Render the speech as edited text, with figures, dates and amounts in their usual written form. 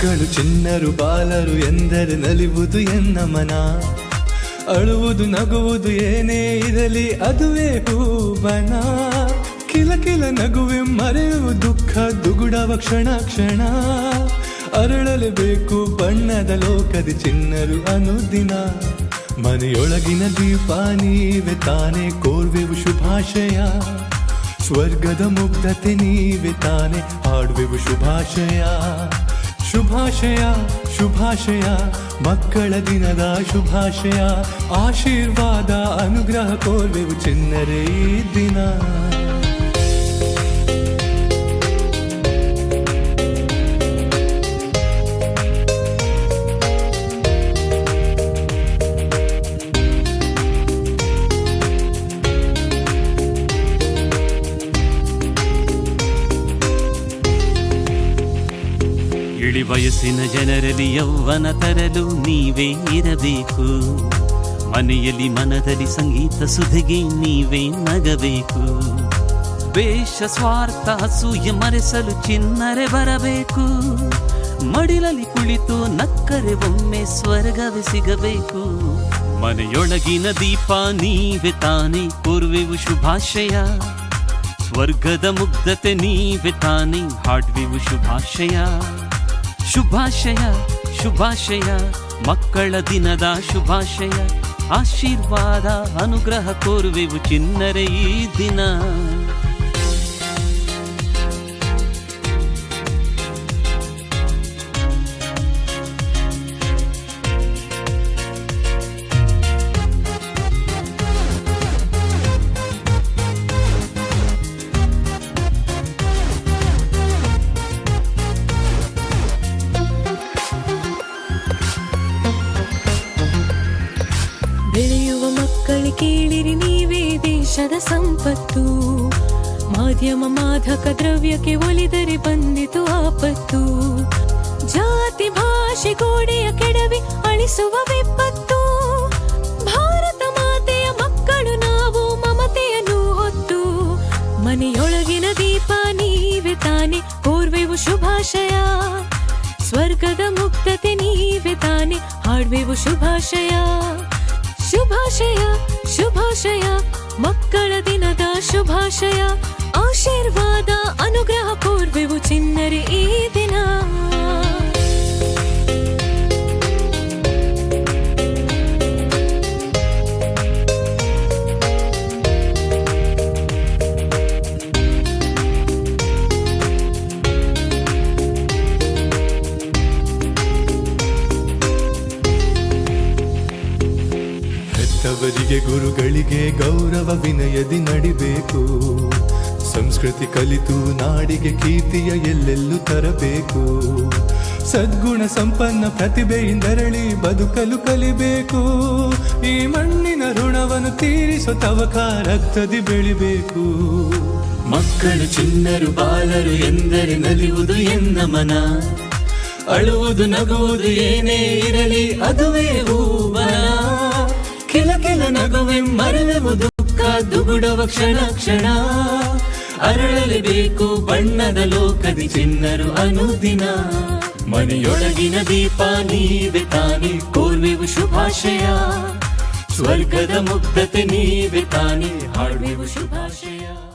ಮಕ್ಕಳು ಚಿನ್ನರು ಬಾಲರು ಎಂದರೆ ನಲಿವುದು ಎನ್ನ ಮನ. ಅಳುವುದು ನಗುವುದು ಏನೇ ಇರಲಿ ಅದುವೇ ಹೂವನ. ಕಿಲ ಕಿಲ ನಗುವೆ ಮರೆಯುವ ದುಃಖ ದುಗುಡವ ಕ್ಷಣ ಕ್ಷಣ. ಅರಳಲೇಬೇಕು ಬಣ್ಣದ ಲೋಕದಿ ಚಿನ್ನರು ಅನುದಿನ. ಮನೆಯೊಳಗಿನ ದೀಪ ನೀವೆ ತಾನೆ ಕೋರ್ವೆವು ಶುಭಾಶಯ. ಸ್ವರ್ಗದ ಮುಗ್ಧತೆ ನೀವೆ ತಾನೆ ಹಾಡುವೆವು ಶುಭಾಶಯ. ಶುಭಾಶಯ ಶುಭಾಶಯ ಮಕ್ಕಳ ದಿನದ ಶುಭಾಶಯ. ಆಶೀರ್ವಾದ ಅನುಗ್ರಹ ಕೋರ್ವೆವು ಚಿನ್ನರೇ ಈ ದಿನ. ಇಳಿ ವಯಸ್ಸಿನ ಜನರಲ್ಲಿ ಯೌವನ ತರಲು ನೀವೇ ಇರಬೇಕು. ಮನೆಯಲ್ಲಿ ಮನದಲ್ಲಿ ಸಂಗೀತ ಸುಧಿಗೆ ನೀವೇ ನಗಬೇಕು. ವೇಷ ಸ್ವಾರ್ಥ ಅಸೂಯೆ ಮರೆಸಲು ಚಿನ್ನರೆ ಬರಬೇಕು. ಮಡಿಲಲ್ಲಿ ಕುಳಿತು ನಕ್ಕರೆ ಒಮ್ಮೆ ಸ್ವರ್ಗವೇ ಸಿಗಬೇಕು. ಮನೆಯೊಳಗಿನ ದೀಪ ನೀವೆ ತಾನೆ ಕೋರುವೆವು ಶುಭಾಶಯ. ಸ್ವರ್ಗದ ಮುಗ್ಧತೆ ನೀವೆ ತಾನೆ ಹಾಡುವೆವು ಶುಭಾಶಯ. ಶುಭಾಶಯ ಶುಭಾಶಯ ಮಕ್ಕಳ ದಿನದ ಶುಭಾಶಯ. ಆಶೀರ್ವಾದ ಅನುಗ್ರಹ ಕೋರುವೆವು ಚಿನ್ನರೇ ಈ ದಿನ. ಬೆಳೆಯುವ ಮಕ್ಕಳು ಕೇಳಿರಿ ನೀವೇ ದೇಶದ ಸಂಪತ್ತು. ಮಾಧ್ಯಮ ಮಾದಕ ದ್ರವ್ಯಕ್ಕೆ ಒಲಿದರೆ ಬಂದಿತು ಆಪತ್ತು. ಜಾತಿ ಭಾಷೆ ಗೋಡೆಯ ಕೆಡವಿ ಅಳಿಸುವ ವಿಪತ್ತು. ಭಾರತ ಮಾತೆಯ ಮಕ್ಕಳು ನಾವು ಮಮತೆಯನ್ನು ಹೊತ್ತು. ಮನೆಯೊಳಗಿನ ದೀಪ ನೀವೆ ತಾನೆ ಕೋರ್ವೆವು ಶುಭಾಶಯ. ಸ್ವರ್ಗದ ಮುಕ್ತತೆ ನೀವೆ ತಾನೆ ಹಾಡುವೆವು ಶುಭಾಶಯ. ಶುಭಾಶಯ ಶುಭಾಶಯ ಮಕ್ಕಳ ದಿನದ ಶುಭಾಶಯ. ಆಶೀರ್ವಾದ ಅನುಗ್ರಹ ಕೋರ್ವೆವು ಚಿನ್ನರೇ ಈ ದಿನ. ಹೆತ್ತವರಿಗೆ ಗುರುಗಳಿಗೆ ಗೌರವ ವಿನಯದಿ ನಡಿಬೇಕು. ಸಂಸ್ಕೃತಿ ಕಲಿತು ನಾಡಿಗೆ ಕೀರ್ತಿಯ ಎಲ್ಲೆಲ್ಲೂ ತರಬೇಕು. ಸದ್ಗುಣ ಸಂಪನ್ನ ಪ್ರತಿಭೆಯಿಂದರಳಿ ಬದುಕಲು ಕಲಿಬೇಕು. ಈ ಮಣ್ಣಿನ ಋಣವನ್ನು ತೀರಿಸೋ ತವಕ ರಕ್ತದಿ ಬೆಳಿಬೇಕು. ಮಕ್ಕಳು ಚಿನ್ನರು ಬಾಲರು ಎಂದರೆ ನಲಿಯುವುದು ಎನ್ನ ಮನ. ಅಳುವುದು ನಗುವುದು ಏನೇ ಇರಲಿ ಅದುವೇ ಹೂವನ. ಕಿಲ ಕಿಲ ನಗುವೆ ಮರೆಯುವ ದುಃಖ ದುಗುಡವ ಕ್ಷಣ ಕ್ಷಣ. ಅರಳಲೇಬೇಕು ಬಣ್ಣದ ಲೋಕದಿ ಚಿನ್ನರು ಅನುದಿನ. ಮನೆಯೊಳಗಿನ ದೀಪ ನೀವೆ ತಾನೆ ಕೋರ್ವೆವು ಶುಭಾಶಯ. ಸ್ವರ್ಗದ ಮುಗ್ಧತೆ ನೀವೆ ತಾನೆ ಹಾಡುವೆವು ಶುಭಾಶಯ.